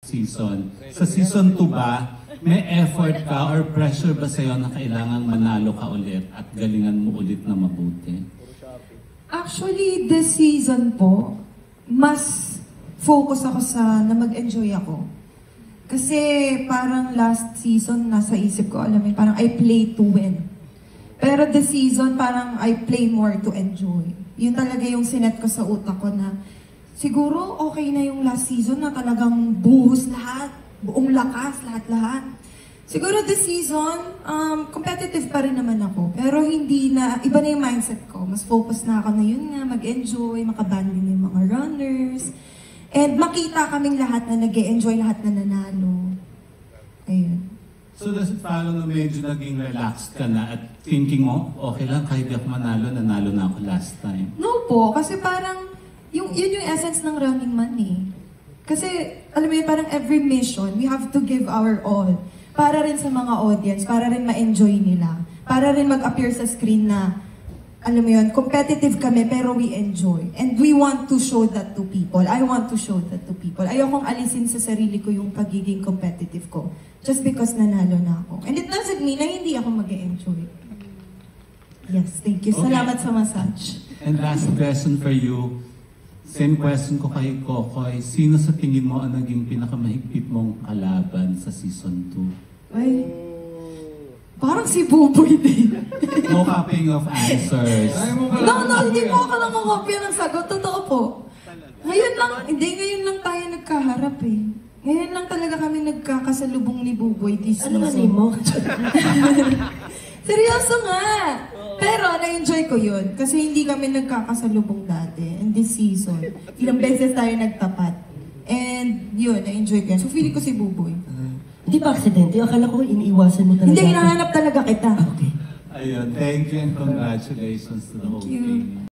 season. Sa season 2 ba, may effort ka or pressure ba sa'yo na kailangan manalo ka ulit at galingan mo ulit na mabuti? Actually, this season po, mas focus ako sa na mag-enjoy ako. Kasi parang last season, nasa isip ko, alam mo, parang I play to win. Pero this season, parang I play more to enjoy. Yun talaga yung sinet ko sa utak ko na siguro okay na yung last season na talagang buhos lahat, buong lakas, lahat-lahat. Siguro this season, competitive pa rin naman ako. Pero hindi na, iba na yung mindset ko. Mas focus na ako na yun nga, mag-enjoy, makabanding yung mga runners. And makita kaming lahat na nag-e-enjoy, lahat na nanalo. Ayun. So does it follow na medyo naging relaxed ka na at thinking mo, okay lang, kahit di ako manalo, nanalo na ako last time? No po, kasi parang, yun yung essence ng Running Man eh. Kasi, alam mo yun, parang every mission, we have to give our all. Para rin sa mga audience, para rin ma-enjoy nila. Para rin mag-appear sa screen na, alam mo yun, competitive kami pero we enjoy. And we want to show that to people. I want to show that to people. Ayokong alisin sa sarili ko yung pagiging competitive ko. Just because nanalo na ako. And it doesn't mean na hindi ako mag-enjoy. Yes, thank you. Okay. Salamat sa massage. And last question for you. Same question ko kay Kokoy. Sino sa tingin mo ang naging pinakamahigpit mong kalaban sa season 2? Ay, parang si Buboy din. No copying of answers. No, hindi po ako nakakopya ng sagot. Totoo po. Ngayon lang tayo nagkaharap eh. Ngayon lang talaga kami nagkakasalubong ni Buboy this season. Ano mo? Seryoso nga! Pero na-enjoy ko yun. Kasi hindi kami nagkakasalubong dati. And this season, ilang beses tayo nagtapat. And yun, na-enjoy ko yun. So feeling ko si Buboy. Hindi pa aksidente. Akala ko iniiwasan mo talaga. Hindi, hinahanap talaga kita. Okay. Ayun, thank you and congratulations to the whole team.